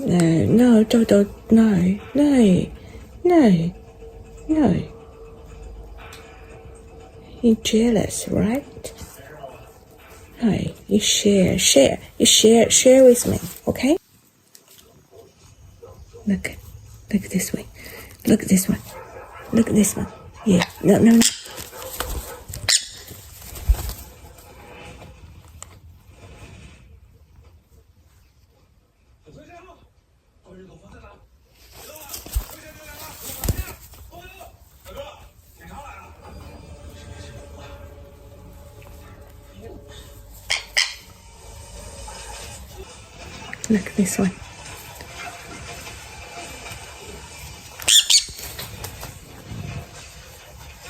No, Dodo, no, no, no, no. You're jealous, right? No, you share, you share with me, okay? Look this way. Look this one. Look at this one. Yeah, no. Look at this one.